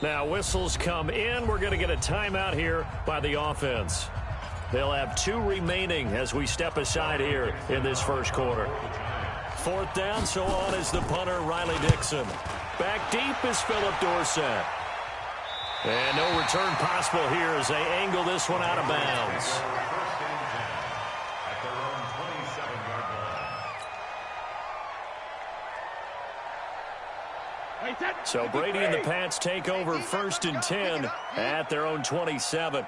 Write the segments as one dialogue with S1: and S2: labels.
S1: Now whistles come in. We're going to get a timeout here by the offense. They'll have 2 remaining as we step aside here in this first quarter. 4th down, so on is the punter, Riley Dixon. Back deep is Philip Dorsett. And no return possible here as they angle this one out of bounds. So Brady and the Pats take over 1st and 10 at their own 27.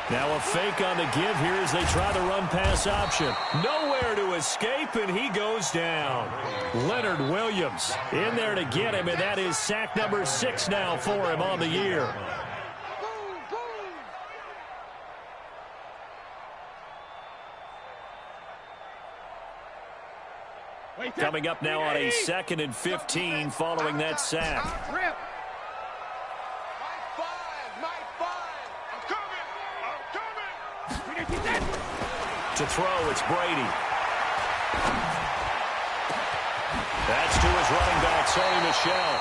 S1: Now a fake on the give here as they try the run-pass option. Nowhere to escape, and he goes down. Leonard Williams in there to get him, and that is sack number 6 now for him on the year. Coming up now on a 2nd and 15 following that sack. To throw, it's Brady. That's to his running back, Sony Michel.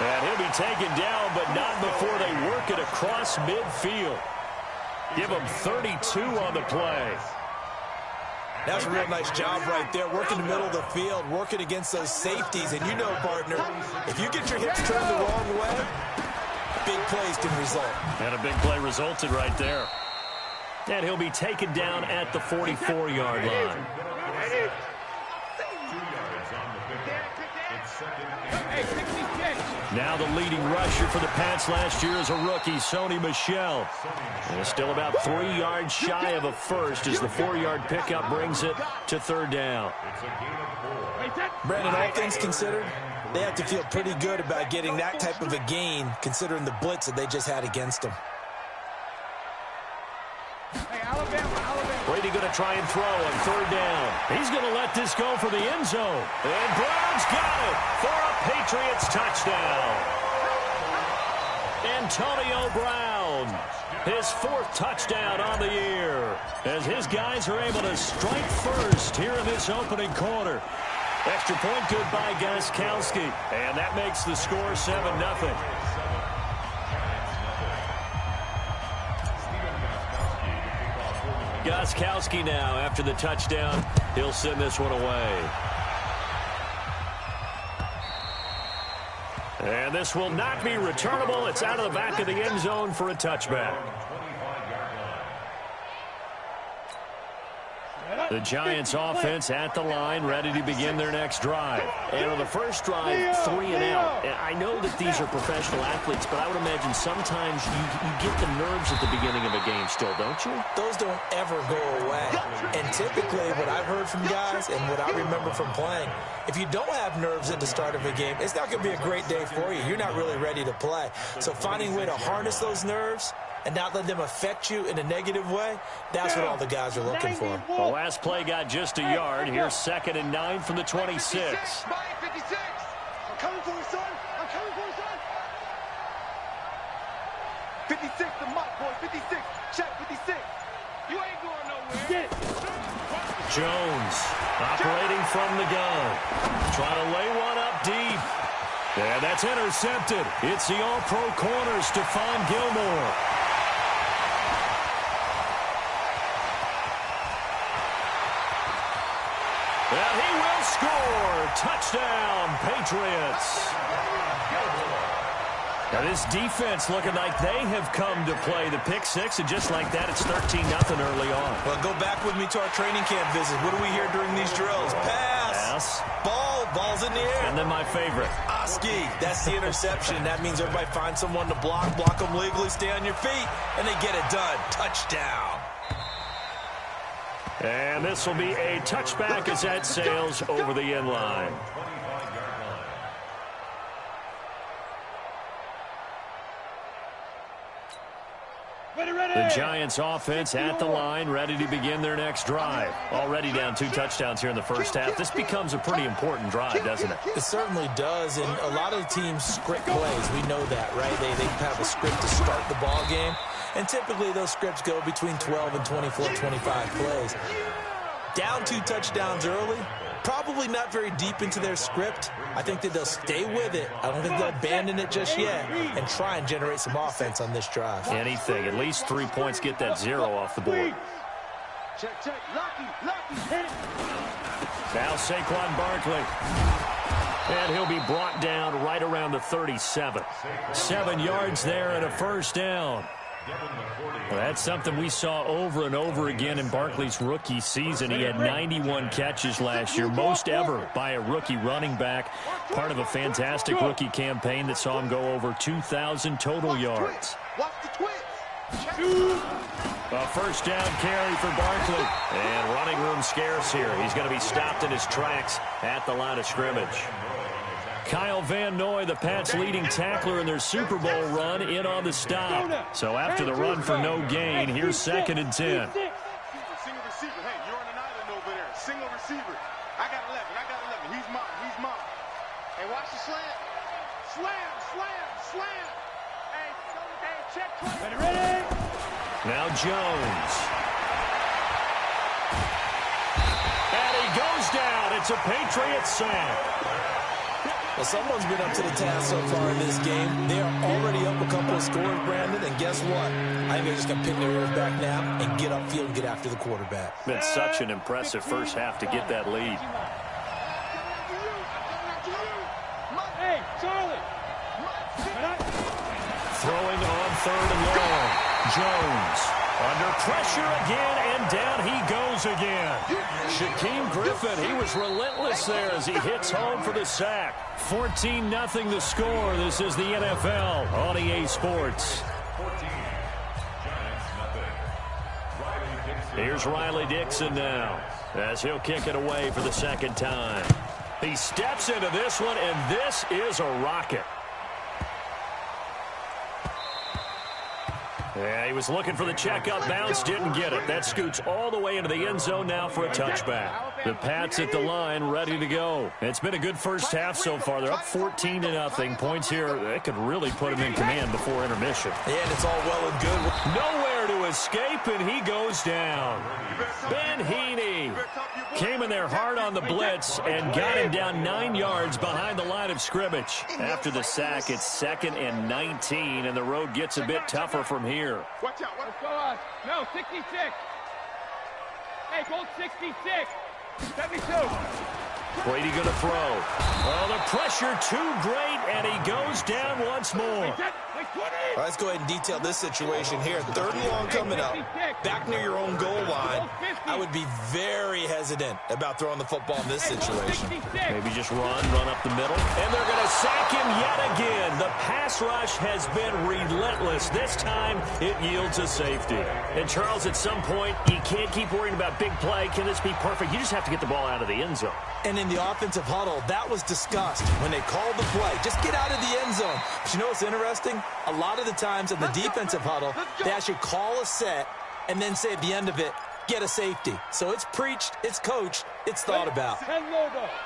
S1: And he'll be taken down, but not before they work it across midfield. Give him 32 on the play.
S2: That's a real nice job right there, working the middle of the field, working against those safeties. And you know, partner, if you get your hips turned the wrong way, big plays can result.
S1: And a big play resulted right there. And he'll be taken down at the 44-yard line. Now the leading rusher for the Pats last year is a rookie, Sony Michel. And still about 3 yards shy of a first as the 4-yard pickup brings it to 3rd down.
S2: Brandon, all things considered, they have to feel pretty good about getting that type of a gain considering the blitz that they just had against them.
S1: Brady going to try and throw on 3rd down. He's going to let this go for the end zone. And Brown's got it for a Patriots touchdown. Antonio Brown, his 4th touchdown on the year, as his guys are able to strike first here in this opening quarter. Extra point good by Gostkowski, and that makes the score 7-0. Gostkowski now, after the touchdown, he'll send this one away. And this will not be returnable. It's out of the back of the end zone for a touchback. The Giants offense at the line, ready to begin their next drive. And on the first drive, 3 and out. And I know that these are professional athletes, but I would imagine sometimes you get the nerves at the beginning of a game still, don't you?
S2: Those don't ever go away. And typically what I've heard from guys and what I remember from playing, if you don't have nerves at the start of a game, it's not going to be a great day for you. You're not really ready to play. So finding a way to harness those nerves and not let them affect you in a negative way, that's what all the guys are looking for.
S1: The last play got just a yard. Here's 2nd and 9 from the 26.
S3: 56. I'm coming for you, son. I'm coming for you, son. 56, the mic, boy. 56. Check 56. You ain't going nowhere. Get it.
S1: Jones operating from the gun. Trying to lay one up deep. And that's intercepted. It's the all-pro corner, Stephon Gilmore. And he will score. Touchdown, Patriots. Now this defense looking like they have come to play the pick 6, and just like that, it's 13-0 early on.
S2: Well, go back with me to our training camp visit. What do we hear during these drills? Pass. Ball's in the air.
S1: And then my favorite.
S2: Oski, that's the interception. That means everybody finds someone to block them legally, stay on your feet, and they get it done. Touchdown.
S1: And this will be a touchback as that sails over the end line. The Giants offense at the line, ready to begin their next drive. Already down 2 touchdowns here in the first half. This becomes a pretty important drive, doesn't it?
S2: It certainly does, and a lot of the teams script plays. We know that, right? They have a script to start the ball game. And typically those scripts go between 12 and 24, 25 plays. Down 2 touchdowns early, probably not very deep into their script. I think that they'll stay with it. I don't think they'll abandon it just yet and try and generate some offense on this drive.
S1: Anything, at least 3 points, get that 0 off the board.
S3: Check. Lucky. Hit it.
S1: Now Saquon Barkley. And he'll be brought down right around the 37. 7 yards there and a first down. Well, that's something we saw over and over again in Barkley's rookie season. He had 91 catches last year, most ever by a rookie running back. Part of a fantastic rookie campaign that saw him go over 2,000 total yards.
S3: Watch the twitch.
S1: A first down carry for Barkley. And running room scarce here. He's going to be stopped in his tracks at the line of scrimmage. Kyle Van Noy, the Pats' leading tackler in their Super Bowl run, in on the stop. So after the run for no gain, here's 2nd and 10.
S3: Single receiver. Hey, you're on an island over there. Single receiver. I got 11. He's mine. Hey, watch the slant. Slam. Hey, check. Ready.
S1: Now Jones. And he goes down. It's a Patriots sack.
S2: Well, someone's been up to the task so far in this game. They are already up a couple of scores, Brandon, and guess what? I think they're just going to pick their ears back now and get upfield and get after the quarterback.
S1: Been such an impressive first half to get that lead.
S3: Hey, Charlie.
S1: Throwing on 3rd and long. Jones under pressure again, and down he goes again. Shaquem Griffin, he was relentless there as he hits home for the sack. 14-0 the score. This is the NFL on EA Sports. Here's Riley Dixon now as he'll kick it away for the 2nd time. He steps into this one, and this is a rocket. Yeah, he was looking for the checkup bounce, didn't get it. That scoots all the way into the end zone now for a touchback. The Pats at the line, ready to go. It's been a good first half so far. They're up 14-0. Points here, they could really put him in command before intermission.
S2: And it's all well and good.
S1: Nowhere to escape, and he goes down. Ben Heaney came in there hard on the blitz and got him down 9 yards behind the line of scrimmage. After the sack, it's 2nd and 19, and the road gets a bit tougher from here.
S3: Watch out. Let's go on. No, 66. Hey, go 66. 72.
S1: Brady going to throw. Oh, the pressure too great, and he goes down once more.
S2: All right, let's go ahead and detail this situation here. 3rd and long coming up, back near your own goal line. I would be very hesitant about throwing the football in this situation.
S1: Maybe just run up the middle. And they're going to sack him yet again. The pass rush has been relentless. This time, it yields a safety. And, Charles, at some point, you can't keep worrying about big play. Can this be perfect? You just have to get the ball out of the end zone.
S2: And in the offensive huddle, that was discussed when they called the play. Just get out of the end zone. But you know what's interesting? A lot of the times in the defensive huddle, they actually call a set and then say at the end of it, get a safety. So it's preached, it's coached, it's thought about.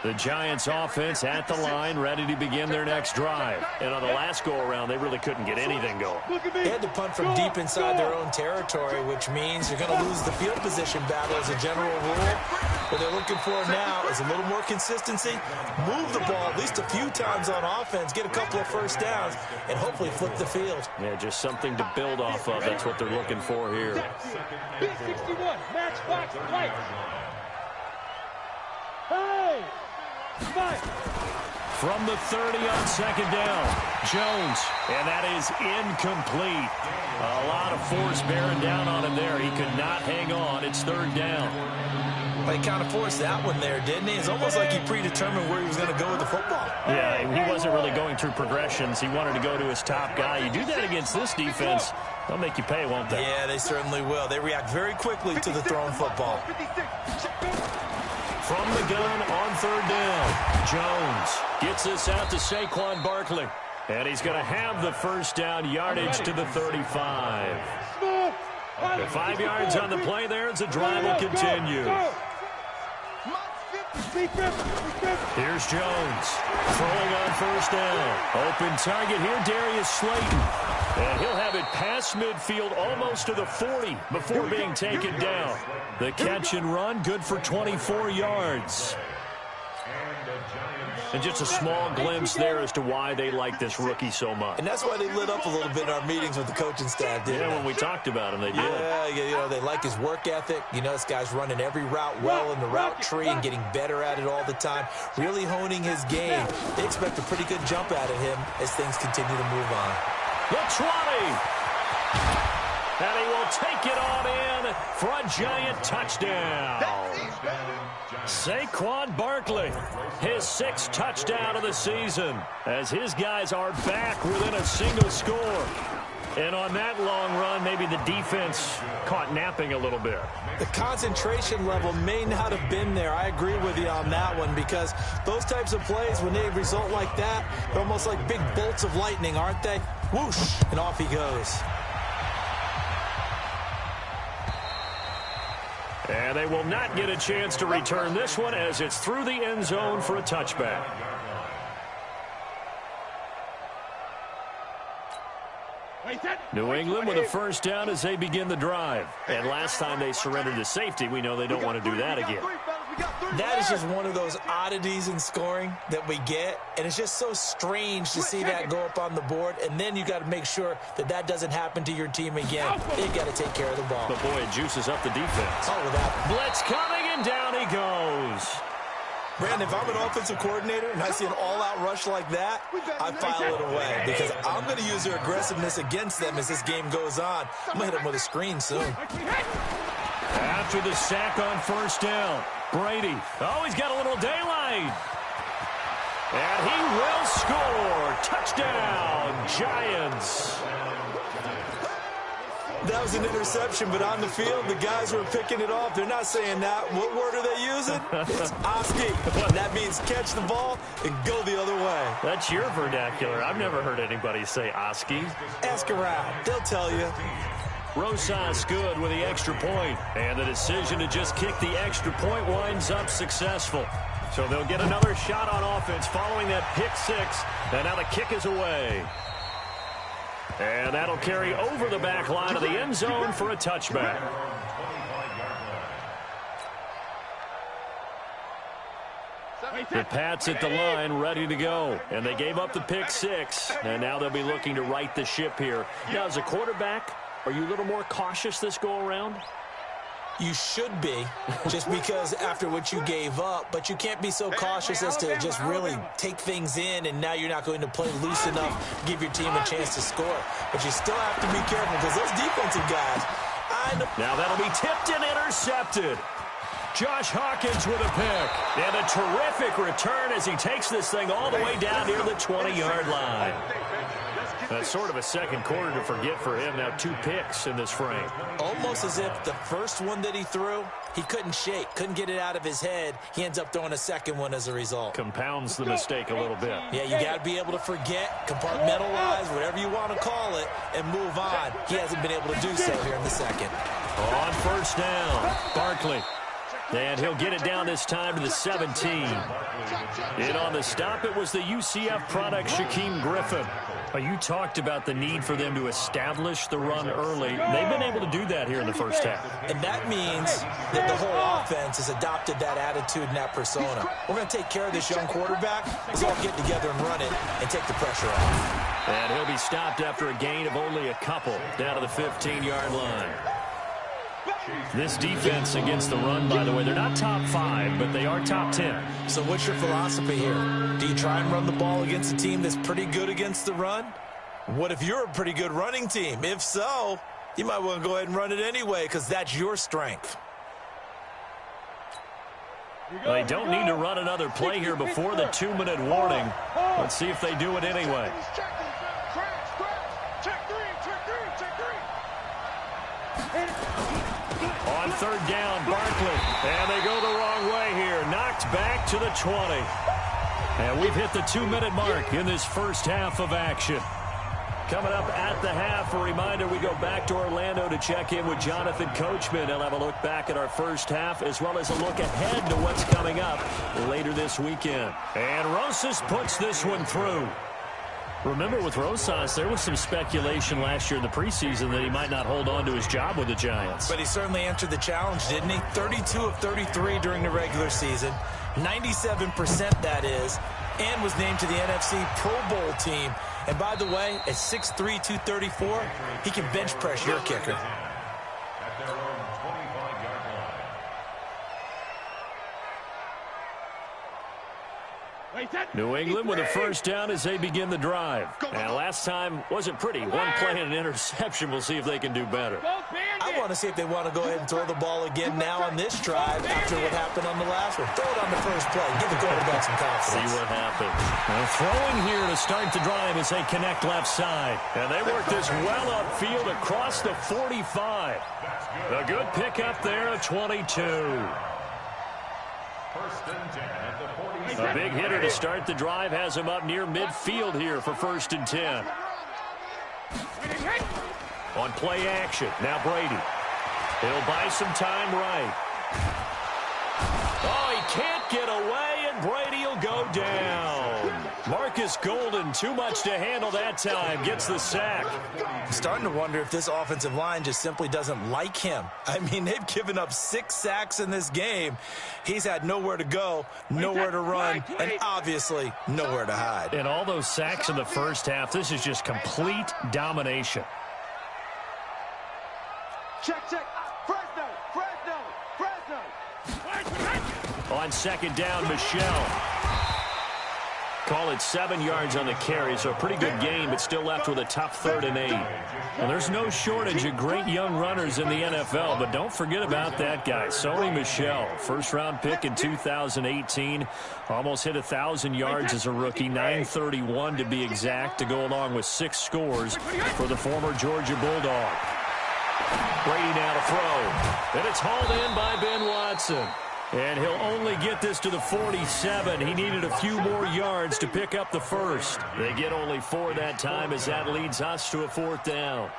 S1: The Giants offense at the line, ready to begin their next drive. And on the last go-around, they really couldn't get anything going.
S2: They had to punt from deep inside their own territory, which means you're going to lose the field position battle as a general rule. What they're looking for now is a little more consistency, move the ball at least a few times on offense, get a couple of first downs, and hopefully flip the field.
S1: Yeah, just something to build off of. That's what they're looking for here.
S3: B61, match box, right. Hey! Fight!
S1: From the 30 on 2nd down, Jones, and that is incomplete. A lot of force bearing down on him there. He could not hang on. It's 3rd down.
S2: They kind of forced that one there, didn't he? It's almost like he predetermined where he was going to go with the football.
S1: Yeah, he wasn't really going through progressions. He wanted to go to his top guy. You do that against this defense, they'll make you pay, won't they?
S2: Yeah, they certainly will. They react very quickly to the thrown football.
S1: From the gun on 3rd down, Jones gets this out to Saquon Barkley. And he's going to have the first down yardage to the 35. The 5 yards on the play there as the drive will continue. Here's Jones throwing on first down. Open target here, Darius Slayton. And he'll have it past midfield almost to the 40 before being taken down. The catch and run, good for 24 yards. And just a small glimpse there as to why they like this rookie so much.
S2: And that's why they lit up a little bit in our meetings with the coaching staff, didn't they?
S1: When we talked about him, they did.
S2: Yeah, they like his work ethic. This guy's running every route well in the route tree and getting better at it all the time, really honing his game. They expect a pretty good jump out of him as things continue to move on.
S1: The 20. And he will take it on in for a giant touchdown. Saquon Barkley, his 6th touchdown of the season, as his guys are back within a single score. And on that long run, maybe the defense caught napping a little bit.
S2: The concentration level may not have been there. I agree with you on that one, because those types of plays, when they result like that, they're almost like big bolts of lightning, aren't they? Whoosh, and off he goes.
S1: And they will not get a chance to return this one as it's through the end zone for a touchback. New England with a first down as they begin the drive. And last time they surrendered to safety, we know they don't want to do that again.
S2: That is just one of those oddities in scoring that we get, and it's just so strange to see that go up on the board, and then you got to make sure that that doesn't happen to your team again. They've got to take care of the ball.
S1: But boy, it juices up the defense.
S2: Oh, without
S1: blitz coming, and down he goes.
S2: Brandon, if I'm an offensive coordinator and I see an all-out rush like that, I file it away, because I'm going to use their aggressiveness against them as this game goes on. I'm going to hit them with a screen soon.
S1: After the sack on first down, Brady. Oh, he's got a little daylight. And he will score. Touchdown, Giants.
S2: That was an interception, but on the field, the guys who are picking it off, they're not saying that. What word are they using? It's Oski. That means catch the ball and go the other way.
S1: That's your vernacular. I've never heard anybody say Oski.
S2: Ask around. They'll tell you.
S1: Rosas good with the extra point. And the decision to just kick the extra point winds up successful. So they'll get another shot on offense following that pick six. And now the kick is away. And that'll carry over the back line of the end zone for a touchback. The Pats at the line, ready to go. And they gave up the pick six. And now they'll be looking to right the ship here. Now, as a quarterback, are you a little more cautious this go-around?
S2: You should be, just because after what you gave up, but you can't be so cautious as to just really take things in, and now you're not going to play loose enough to give your team a chance to score. But you still have to be careful, because those defensive guys, I know.
S1: Now that'll be tipped and intercepted. Josh Hawkins with a pick. And a terrific return as he takes this thing all the way down near the 20-yard line. That's sort of a second quarter to forget for him. Now 2 picks in this frame.
S2: Almost as if the first one that he threw, he couldn't shake, couldn't get it out of his head. He ends up throwing a second one as a result.
S1: Compounds the mistake a little bit.
S2: Yeah, you got to be able to forget, compartmentalize, whatever you want to call it, and move on. He hasn't been able to do so here in the second.
S1: On first down, Barkley. And he'll get it down this time to the 17. And on the stop, it was the UCF product, Shaquem Griffin. You talked about the need for them to establish the run early. They've been able to do that here in the first half.
S2: And that means that the whole offense has adopted that attitude and that persona. We're going to take care of this young quarterback. Let's all get together and run it and take the pressure off.
S1: And he'll be stopped after a gain of only a couple down to the 15-yard line. This defense against the run, by the way, they're not top 5, but they are top 10.
S2: So what's your philosophy here? Do you try and run the ball against a team that's pretty good against the run? What if you're a pretty good running team? If so, you might want to go ahead and run it anyway, because that's your strength.
S1: Well, they don't need to run another play here before the 2-minute warning. Let's see if they do it anyway. On third down, Barkley. And they go the wrong way here. Knocked back to the 20. And we've hit the 2-minute mark in this first half of action. Coming up at the half, a reminder, we go back to Orlando to check in with Jonathan Coachman. He'll have a look back at our first half as well as a look ahead to what's coming up later this weekend. And Rosas puts this one through. Remember, with Rosas, there was some speculation last year in the preseason that he might not hold on to his job with the Giants.
S2: But he certainly answered the challenge, didn't he? 32 of 33 during the regular season, 97% that is, and was named to the NFC Pro Bowl team. And by the way, at 6'3", 234, he can bench press your kicker.
S1: New England with a first down as they begin the drive. And last time wasn't pretty. One play and an interception. We'll see if they can do better.
S2: I want to see if they want to go ahead and throw the ball again now on this drive after what happened on the last one. Throw it on the first play. Give the quarterback some confidence.
S1: See what happens. Now throwing here to start the drive as they connect left side. And they work this well upfield across the 45. A good pickup there of 22. A big hitter to start the drive has him up near midfield here for 1st and 10. On play action, now Brady. He'll buy some time right. Oh, he can't get away, and Brady will go down. Marcus Golden, too much to handle that time, gets the sack.
S2: I'm starting to wonder if this offensive line just simply doesn't like him. I mean, they've given up 6 sacks in this game. He's had nowhere to go, nowhere to run, and obviously nowhere to hide.
S1: And all those sacks in the first half, this is just complete domination.
S3: Check, check. Fresno, Fresno, Fresno.
S1: On second down, Michelle. Call it 7 yards on the carry, so a pretty good game, but still left with a tough 3rd and 8. Well, there's no shortage of great young runners in the NFL, but don't forget about that guy, Sony Michel. First-round pick in 2018. Almost hit 1,000 yards as a rookie, 931 to be exact, to go along with 6 scores for the former Georgia Bulldog. Brady now to throw. And it's hauled in by Ben Watson. And he'll only get this to the 47. He needed a few more yards to pick up the first. They get only 4 that time as that leads us to a 4th down.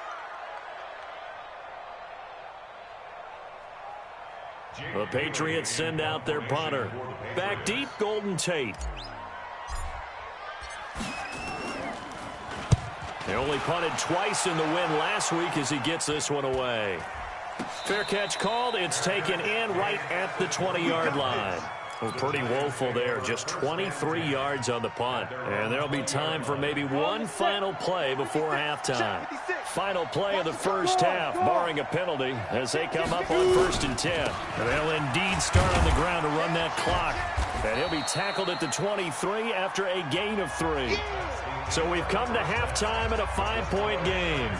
S1: The Patriots send out their punter. Back deep, Golden Tate. They only punted twice in the win last week as he gets this one away. Fair catch called. It's taken in right at the 20-yard line. Well, pretty woeful there. Just 23 yards on the punt. And there'll be time for maybe one final play before halftime. Final play of the first half, barring a penalty, as they come up on 1st and 10. And they'll indeed start on the ground to run that clock. And he'll be tackled at the 23 after a gain of 3. So we've come to halftime in a 5-point game.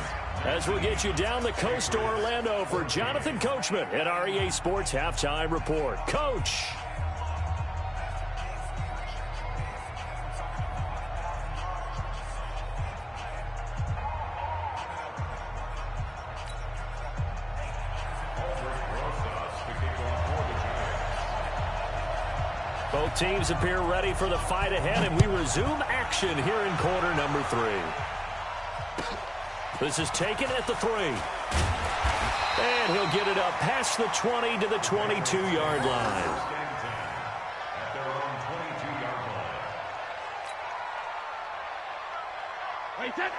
S1: As we'll get you down the coast to Orlando for Jonathan Coachman at REA Sports Halftime Report. Coach! Both teams appear ready for the fight ahead, and we resume action here in quarter number 3. This is taken at the 3. And he'll get it up past the 20 to the 22-yard line.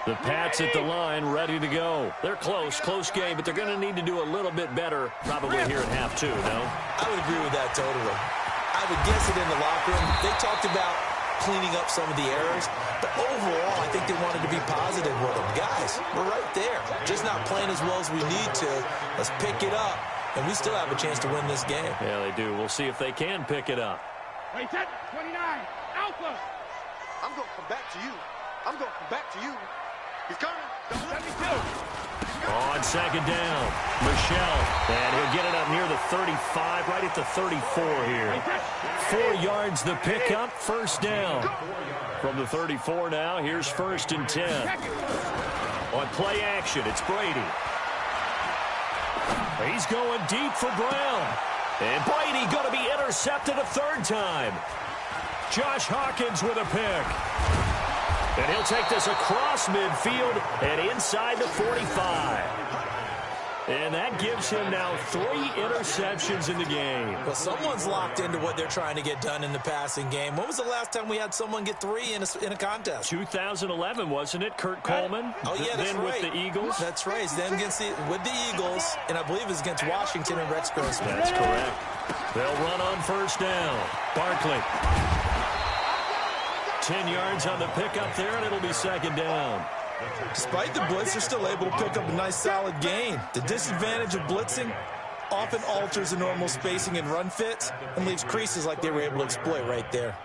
S1: The Pats at the line, ready to go. They're close game, but they're going to need to do a little bit better probably here at half 2, no?
S2: I would agree with that totally. I would guess it in the locker room. They talked about cleaning up some of the errors, but overall, I think they wanted to be positive with them. Guys, we're right there. Just not playing as well as we need to. Let's pick it up, and we still have a chance to win this game.
S1: Yeah, they do. We'll see if they can pick it up.
S3: Wait, set, 29, Alpha. I'm going to come back to you. I'm going to come back to you. He's coming. 72.
S1: On second down, Michelle, and he'll get it up near the 35, right at the 34 here. 4 yards the pickup, first down. From the 34 now, here's 1st and 10. On play action, it's Brady. He's going deep for Brown. And Brady going to be intercepted a 3rd time. Josh Hawkins with a pick. And he'll take this across midfield and inside the 45. And that gives him now 3 interceptions in the game.
S2: Well, someone's locked into what they're trying to get done in the passing game. When was the last time we had someone get 3 in a contest?
S1: 2011, wasn't it, Kurt Coleman?
S2: Oh, yeah, that's
S1: then
S2: right.
S1: with the Eagles?
S2: That's right. Then with the Eagles, and I believe it's against Washington and Rex Grossman.
S1: That's correct. They'll run on first down. Barkley. 10 yards on the pickup there, and it'll be second down.
S2: Despite the blitz, they're still able to pick up a nice, solid gain. The disadvantage of blitzing often alters the normal spacing and run fits and leaves creases like they were able to exploit right there.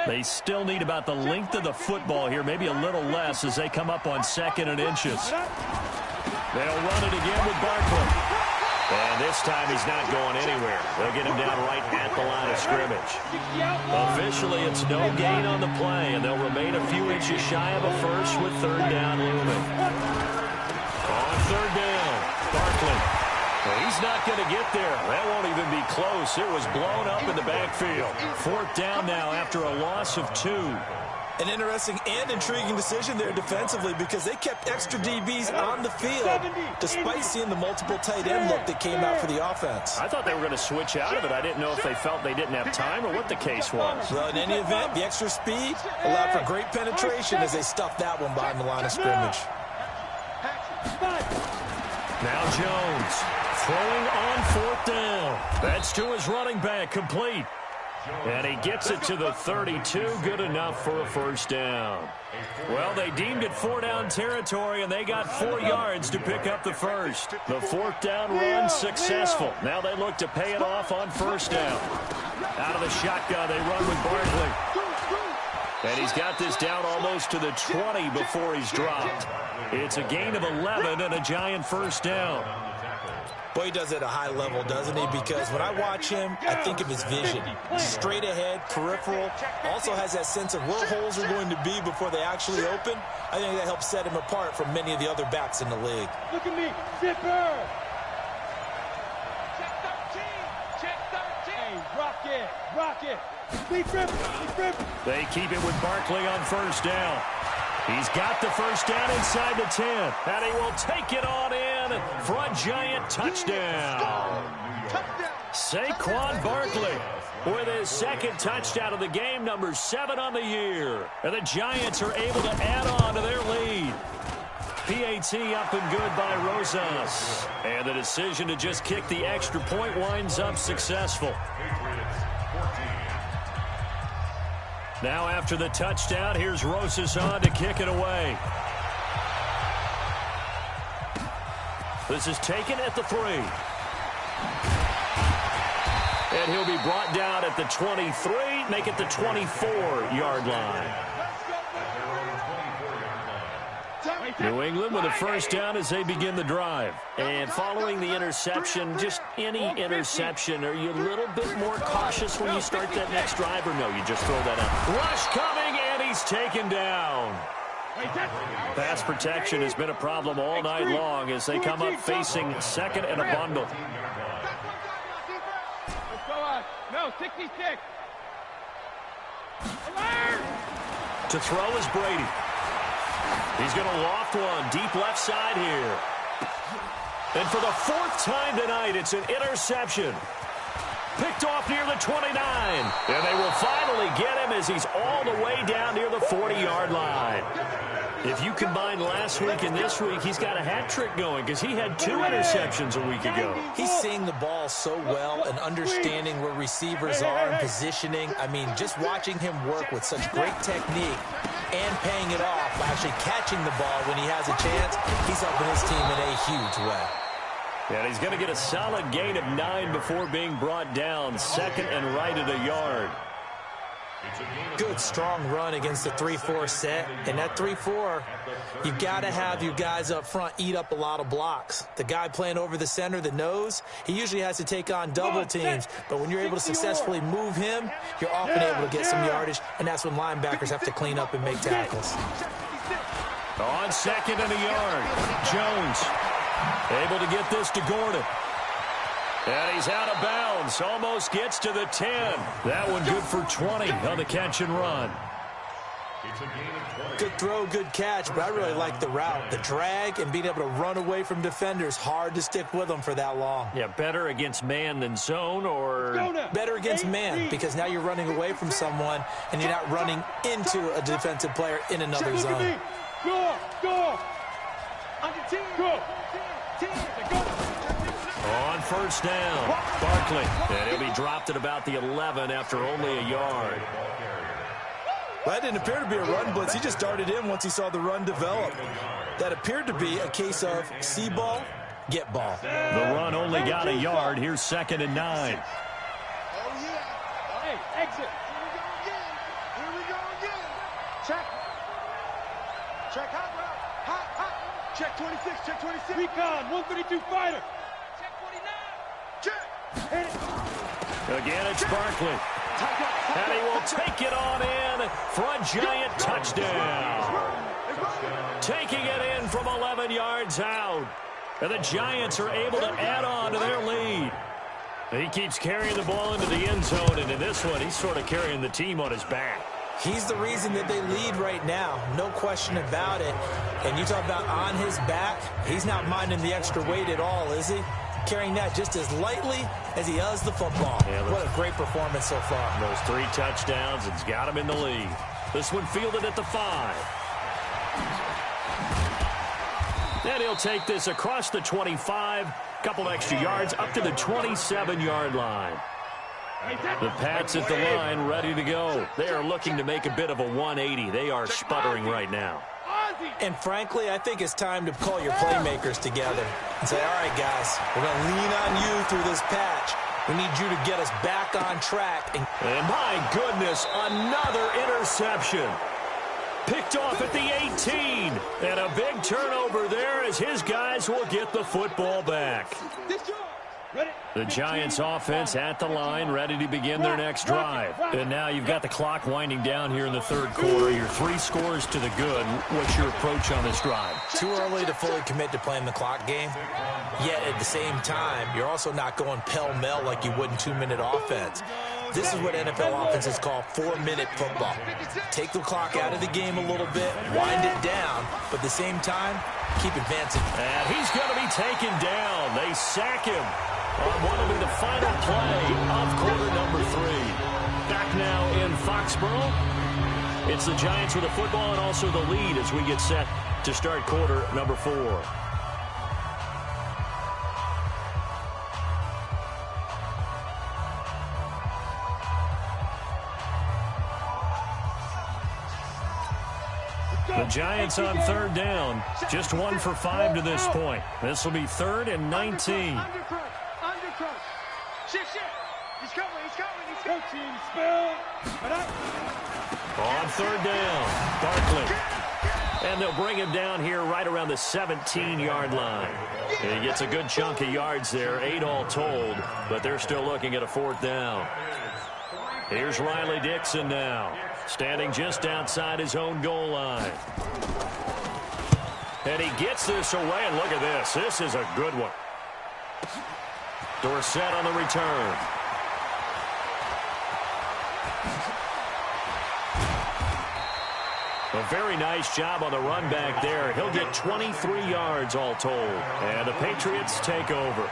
S1: They still need about the length of the football here, maybe a little less as they come up on 2nd and inches. They'll run it again with Barkley. And this time he's not going anywhere. They'll get him down right at the line of scrimmage. Officially, it's no gain on the play, and they'll remain a few inches shy of a first with 3rd down looming. On 3rd down, Barkley. Well, he's not going to get there. That won't even be close. It was blown up in the backfield. 4th down now after a loss of 2.
S2: An interesting and intriguing decision there defensively because they kept extra DBs on the field despite seeing the multiple tight end look that came out for the offense.
S1: I thought they were going to switch out of it. I didn't know if they felt they didn't have time or what the case was.
S2: Well, in any event, the extra speed allowed for great penetration as they stuffed that one behind the line of scrimmage.
S1: Now Jones throwing on 4th down. That's to his running back, complete. And he gets it to the 32, good enough for a first down. Well, they deemed it 4-down territory, and they got 4 yards to pick up the first. The 4th down run successful. Now they look to pay it off on first down. Out of the shotgun, they run with Barkley. And he's got this down almost to the 20 before he's dropped. It's a gain of 11 and a giant first down.
S2: Boy, he does it at a high level, doesn't he? Because when I watch him, I think of his vision. Straight ahead, peripheral. Also has that sense of where holes are going to be before they actually open. I think that helps set him apart from many of the other backs in the league.
S4: Look at me, zipper.
S3: Check 13.
S4: Hey, rock it.
S1: They keep it with Barkley on first down. He's got the first down inside the 10. And he will take it on in for a giant touchdown. Saquon Barkley with his second touchdown of the game, number 7 on the year. And the Giants are able to add on to their lead. PAT up and good by Rosas. And the decision to just kick the extra point winds up successful. Now after the touchdown, here's Rosas on to kick it away. This is taken at the 3. And he'll be brought down at the 23, make it the 24-yard line. New England with a first down as they begin the drive. And following the interception, just any interception, are you a little bit more cautious when you start that next drive, or no, you just throw that out? Rush coming, and he's taken down. Pass protection has been a problem all night long as they come up facing second and a bundle.
S4: Let's go on. No, 66. Alert!
S1: To throw is Brady. He's going to loft one deep left side here. And for the 4th time tonight, it's an interception. Picked off near the 29. And they will finally get him as he's all the way down near the 40-yard line. If you combine last week and this week, he's got a hat trick going because he had 2 interceptions a week ago.
S2: He's seeing the ball so well and understanding where receivers are and positioning. I mean, just watching him work with such great technique and paying it off by actually catching the ball when he has a chance, he's helping his team in a huge way.
S1: And he's going to get a solid gain of 9 before being brought down. Second and right at a yard.
S2: Good, strong run against the 3-4 set. And that 3-4, you've got to have your guys up front eat up a lot of blocks. The guy playing over the center, the nose, he usually has to take on double teams. But when you're able to successfully move him, you're often able to get some yardage. And that's when linebackers have to clean up and make tackles.
S1: On second and a yard, Jones able to get this to Gordon. And he's out of bounds. Almost gets to the 10. That one good for 20 on the catch and run.
S2: Good throw, good catch, but I really like the route. The drag and being able to run away from defenders. Hard to stick with them for that long.
S1: Yeah, better against man than zone, or
S2: better against man, because now you're running away from someone and you're not running into a defensive player in another zone.
S4: Go!
S1: On first down, Barkley. And he'll be dropped at about the 11 after only a yard.
S2: Well, that didn't appear to be a run blitz. He just darted in once he saw the run develop. That appeared to be a case of see ball, get ball.
S1: The run only got a yard. Here's second and 9.
S4: Hey, exit.
S3: Here we go again. Check hot route. Hot. Check 26. Check 26.
S4: Recon, 132 fighter.
S3: Check 49. Check.
S4: Hit it.
S1: Again, it's Barkley. And he will take it on in for a giant touchdown. Taking it in from 11 yards out. And the Giants are able to add on to their lead. He keeps carrying the ball into the end zone, and in this one, he's sort of carrying the team on his back.
S2: He's the reason that they lead right now. No question about it. And you talk about on his back, he's not minding the extra weight at all, is he? Carrying that just as lightly as he does the football. Yeah, what a great performance so far.
S1: Those 3 touchdowns, it's got him in the lead. This one fielded at the 5. And he'll take this across the 25, couple extra yards up to the 27-yard line. The Pats at the line, ready to go. They are looking to make a bit of a 180. They are sputtering right now.
S2: And frankly, I think it's time to call your playmakers together and say, all right, guys, we're going to lean on you through this patch. We need you to get us back on track. And
S1: my goodness, another interception. Picked off at the 18. And a big turnover there as his guys will get the football back. The Giants offense at the line, ready to begin their next drive. And now you've got the clock winding down here in the third quarter. Your 3 scores to the good. What's your approach on this drive?
S2: Too early to fully commit to playing the clock game. Yet at the same time, you're also not going pell-mell like you would in 2-minute offense. This is what NFL offenses call 4-minute football. Take the clock out of the game a little bit, wind it down, but at the same time, keep advancing.
S1: And he's going to be taken down. They sack him on what will be the final play of quarter number 3. Back now in Foxborough. It's the Giants with the football and also the lead as we get set to start quarter number 4. The Giants on third down, just 1 for 5 to this point. This will be 3rd and 19.
S4: He's coming.
S1: On third down, Barkley. And they'll bring him down here right around the 17-yard line. He gets a good chunk of yards there, 8 all told, but they're still looking at a 4th down. Here's Riley Dixon now, standing just outside his own goal line. And he gets this away, and look at this. This is a good one. Dorsett on the return. A very nice job on the run back there. He'll get 23 yards all told. And the Patriots take over.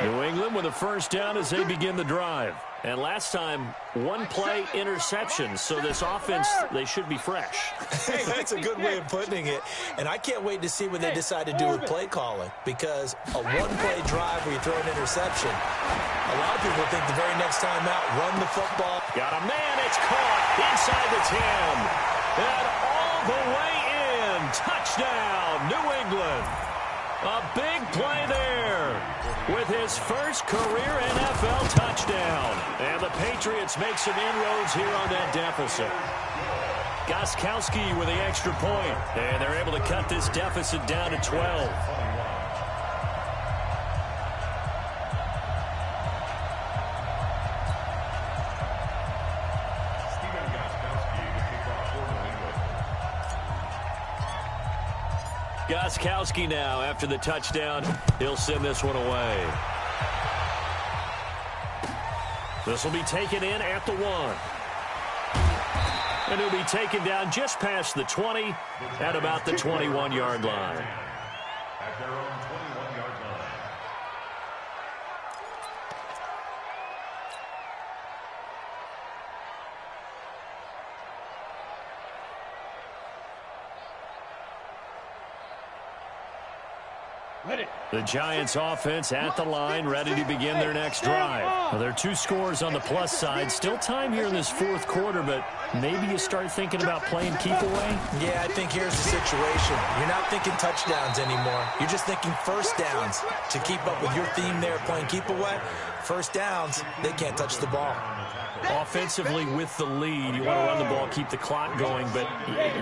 S1: New England with a 1st down as they begin the drive. And last time, 1-play interception. So this offense, they should be fresh.
S2: Hey, that's a good way of putting it. And I can't wait to see what they decide to do with play calling. Because a 1-play drive where you throw an interception, a lot of people think the very next time out, run the football.
S1: Got a man, it's caught inside the 10. And all the way in. Touchdown, New England. A big play there with his first career NFL touchdown. And the Patriots make some inroads here on that deficit. Gostkowski with the extra point. And they're able to cut this deficit down to 12. Gostkowski now, after the touchdown, he'll send this one away. This will be taken in at the 1. And he'll be taken down just past the 20 at about the 21-yard line.
S5: At their own 21-yard line.
S1: The Giants offense at the line, ready to begin their next drive. Well, there are 2 scores on the plus side. Still time here in this 4th quarter, but maybe you start thinking about playing keep away?
S2: Yeah, I think here's the situation. You're not thinking touchdowns anymore. You're just thinking 1st downs. To keep up with your theme there, playing keep away, 1st downs, they can't touch the ball.
S1: Offensively with the lead, you want to run the ball, keep the clock going, but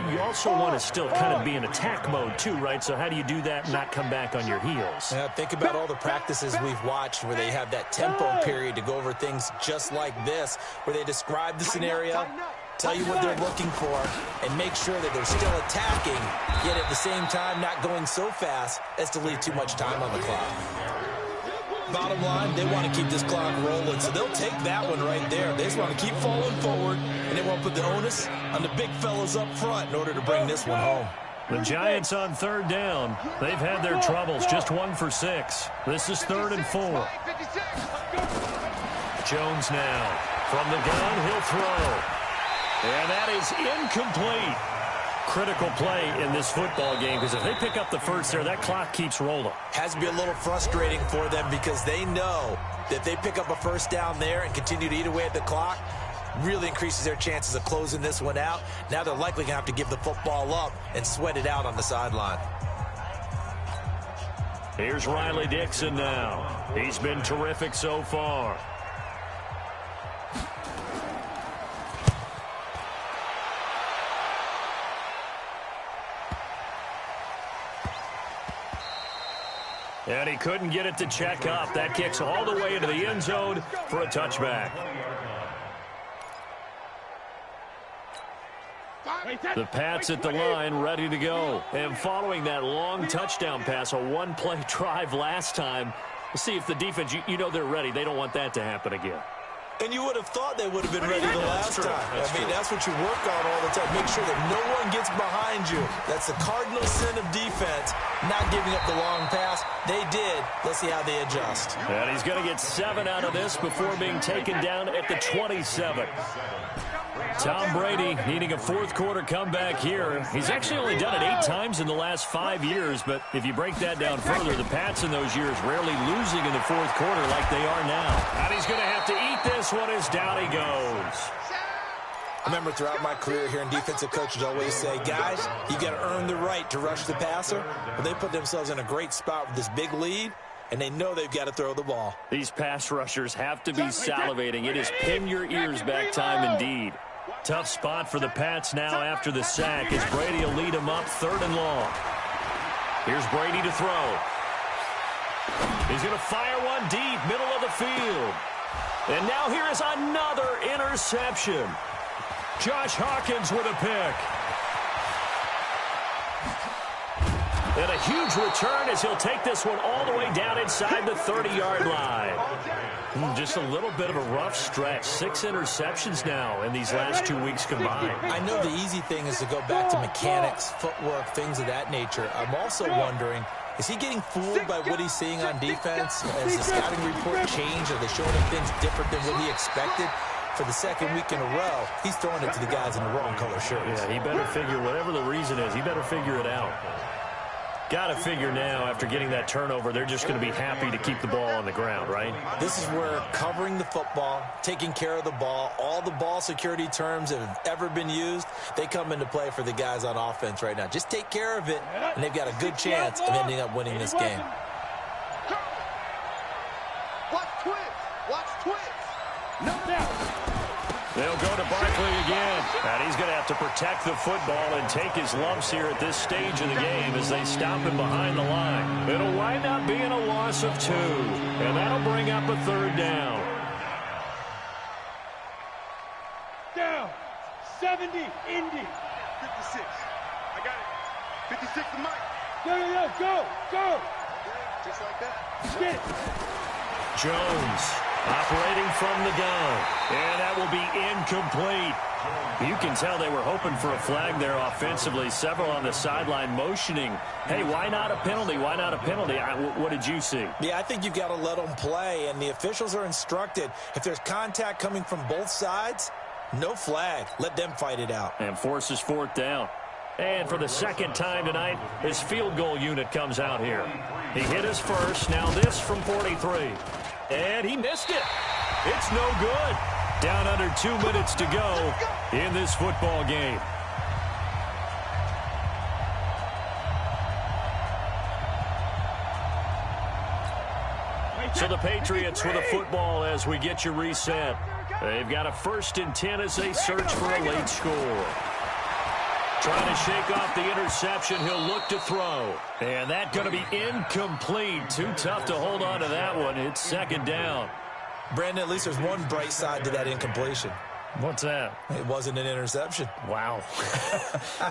S1: you also want to still kind of be in attack mode too, right? So how do you do that and not come back on your heels?
S2: Yeah, think about all the practices we've watched where they have that tempo period to go over things just like this, where they describe the scenario, tell you what they're looking for, and make sure that they're still attacking, yet at the same time not going so fast as to leave too much time on the clock. bottom line, they want to keep this clock rolling, so they'll take that one right there. They just want to keep falling forward, and they want to put the onus on the big fellas up front in order to bring this one home.
S1: The Giants on third down. They've had their troubles, just 1 for 6. This is 3rd and 4. Jones now. From the gun, he'll throw. And that is incomplete. Critical play in this football game, because if they pick up the first there, that clock keeps rolling.
S2: Has to be a little frustrating for them because they know that if they pick up a first down there and continue to eat away at the clock, really increases their chances of closing this one out. Now they're likely going to have to give the football up and sweat it out on the sideline.
S1: Here's Riley Dixon now. He's been terrific so far. And he couldn't get it to check up. That kicks all the way into the end zone for a touchback. The Pats at the line, ready to go. And following that long touchdown pass, a one-play drive last time, we'll see if the defense, you know they're ready. They don't want that to happen again.
S2: And you would have thought they would have been ready the last time. That's what you work on all the time. Make sure that no one gets behind you. That's the cardinal sin of defense, not giving up the long pass. They did. Let's see how they adjust.
S1: And he's going to get 7 out of this before being taken down at the 27. Tom Brady needing a fourth-quarter comeback here. He's actually only done it 8 times in the last 5 years, but if you break that down further, the Pats in those years rarely losing in the fourth quarter like they are now. And he's going to have to eat this one as down he goes.
S2: I remember throughout my career hearing defensive coaches always say, guys, you got to earn the right to rush the passer. Well, they put themselves in a great spot with this big lead, and they know they've got to throw the ball.
S1: These pass rushers have to be salivating. It is pin your ears back time indeed. Tough spot for the Pats now after the sack as Brady will lead them up 3rd and long. Here's Brady to throw. He's going to fire one deep, middle of the field. And now here is another interception. Josh Hawkins with a pick. And a huge return as he'll take this one all the way down inside the 30-yard line. Just a little bit of a rough stretch. 6 interceptions now in these last 2 weeks combined.
S2: I know the easy thing is to go back to mechanics, footwork, things of that nature. I'm also wondering, is he getting fooled by what he's seeing on defense? Has the scouting report changed? Are they showing him things different than what he expected? For the second week in a row, he's throwing it to the guys in the wrong color shirts.
S1: Yeah, he better figure, whatever the reason is, he better figure it out. Got to figure now, after getting that turnover, they're just going to be happy to keep the ball on the ground, right?
S2: This is where covering the football, taking care of the ball, all the ball security terms that have ever been used, they come into play for the guys on offense right now. Just take care of it, and they've got a good chance of ending up winning this game.
S4: Watch twist. Watch twist. No doubt.
S1: They'll go to Barkley again. And he's going to have to protect the football and take his lumps here at this stage of the game as they stop him behind the line. It'll wind up being a loss of 2. And that'll bring up a 3rd down.
S4: Down. 70. Indy.
S3: 56. I got it. 56 to Mike.
S4: Go.
S3: Yeah, just like that.
S4: Get it.
S1: Jones operating from the gun. And that will be incomplete. You can tell they were hoping for a flag there offensively. Several on the sideline motioning, hey, why not a penalty? Why not a penalty? What did you see?
S2: Yeah, I think you've got to let them play, and the officials are instructed. If there's contact coming from both sides, no flag. Let them fight it out.
S1: And forces 4th down. And for the second time tonight, his field goal unit comes out here. He hit his first. Now this from 43. And he missed it. It's no good. Down under 2 minutes to go in this football game. So the Patriots with a football as we get you reset. They've got a 1st and 10 as they search for a late score. Trying to shake off the interception. He'll look to throw. And that's going to be incomplete. Too tough to hold on to that one. It's 2nd down.
S2: Brandon, at least there's one bright side to that incompletion.
S1: What's that?
S2: It wasn't an interception.
S1: Wow.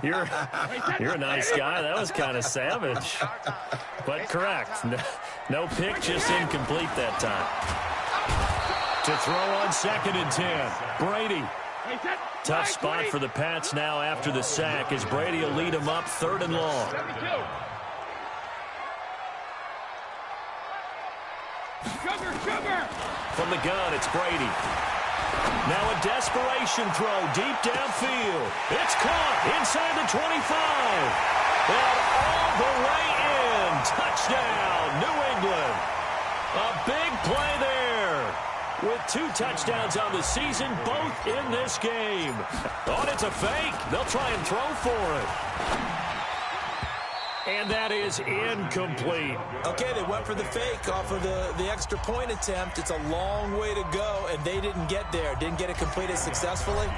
S1: You're a nice guy. That was kind of savage. But correct. No pick, just incomplete that time. To throw on 2nd and 10. Brady. Tough spot for the Pats now after the sack as Brady will lead them up 3rd and long. From the gun, it's Brady. Now a desperation throw deep downfield. It's caught inside the 25. And all the way in. Touchdown, New England. A big play there. With 2 touchdowns on the season, both in this game. Thought it's a fake. They'll try and throw for it. And that is incomplete.
S2: Okay, they went for the fake off of the extra point attempt. It's a long way to go, and they didn't get there. Didn't get it completed successfully.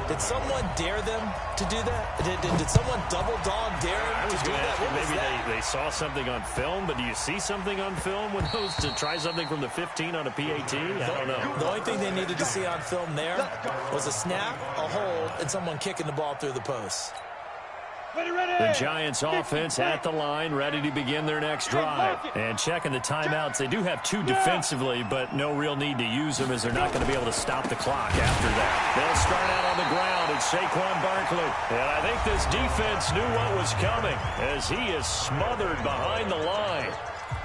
S2: Did someone dare them to do that? Did someone double dog dare them to do that?
S1: Maybe they saw something on film, but do you see something on film when those to try something from the 15 on a PAT? I don't know.
S2: The only thing they needed to see on film there was a snap, a hold, and someone kicking the ball through the post.
S1: The Giants offense at the line, ready to begin their next drive. And checking the timeouts, they do have 2 defensively, but no real need to use them as they're not going to be able to stop the clock after that. They'll start out on the ground. It's Saquon Barkley. And I think this defense knew what was coming as he is smothered behind the line.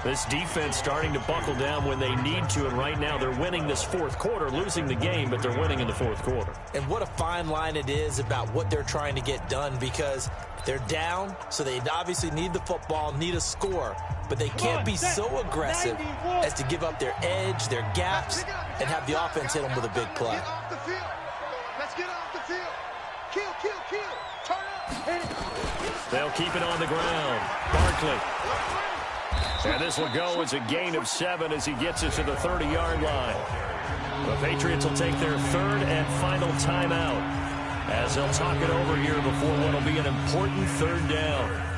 S1: This defense starting to buckle down when they need to, and right now they're winning this 4th quarter, losing the game, but they're winning in the 4th quarter.
S2: And what a fine line it is about what they're trying to get done, because they're down, so they obviously need the football, need a score, but they can't be so aggressive as to give up their edge, their gaps, and have the offense hit them with a big play.
S4: Let's get off the field. Kill. Turn up.
S1: They'll keep it on the ground. Barkley. And this will go as a gain of 7 as he gets it to the 30-yard line. The Patriots will take their 3rd and final timeout as they'll talk it over here before what will be an important 3rd down.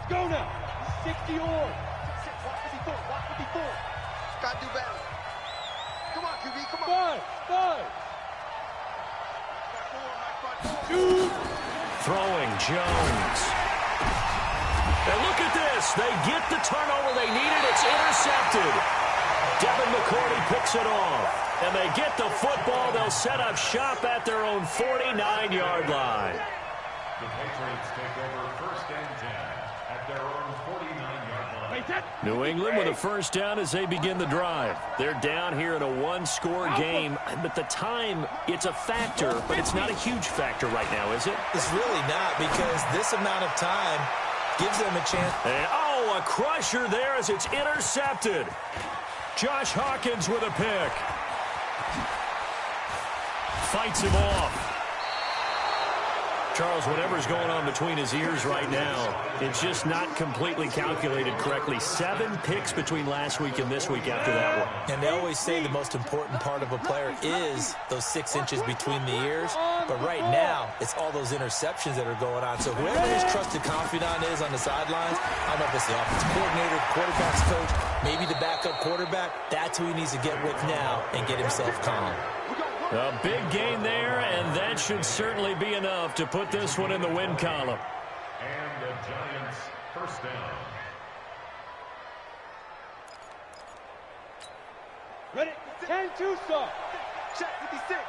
S4: Go now. 60 or. Watch 54. Gotta do better. Come on, QB. Come on. 5.
S1: Throwing Jones. And look at this. They get the turnover they needed. It's intercepted. Devin McCourty picks it off. And they get the football. They'll set up shop at their own 49-yard line.
S5: The Patriots take over 1st and 10 at their own 49-yard line.
S1: New England with a 1st down as they begin the drive. They're down here in a 1-score game, but the time, it's a factor, but it's not a huge factor right now, is it?
S2: It's really not, because this amount of time gives them a chance.
S1: And, a crusher there as it's intercepted. Josh Hawkins with a pick. Fights him off. Charles, whatever's going on between his ears right now, it's just not completely calculated correctly. 7 picks between last week and this week after that one.
S2: And they always say the most important part of a player is those 6 inches between the ears. But right now, it's all those interceptions that are going on. So whoever his trusted confidant is on the sidelines, I don't know if it's the offensive coordinator, quarterback's coach, maybe the backup quarterback, that's who he needs to get with now and get himself calm.
S1: A big gain there, and that should certainly be enough to put this one in the win column.
S5: And the Giants 1st down.
S4: Ready? 10-2, sir. Check 56.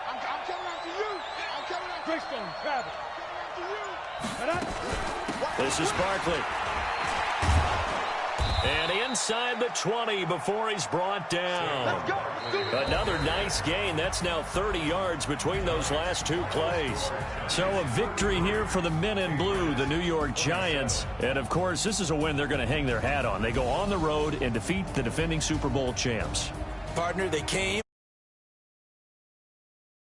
S4: I'm coming after you. Greystone, Travis.
S1: This is Barkley. And inside the 20 before he's brought down. Another nice gain. That's now 30 yards between those last 2 plays. So a victory here for the men in blue, the New York Giants. And, of course, this is a win they're going to hang their hat on. They go on the road and defeat the defending Super Bowl champs.
S2: Partner, they came.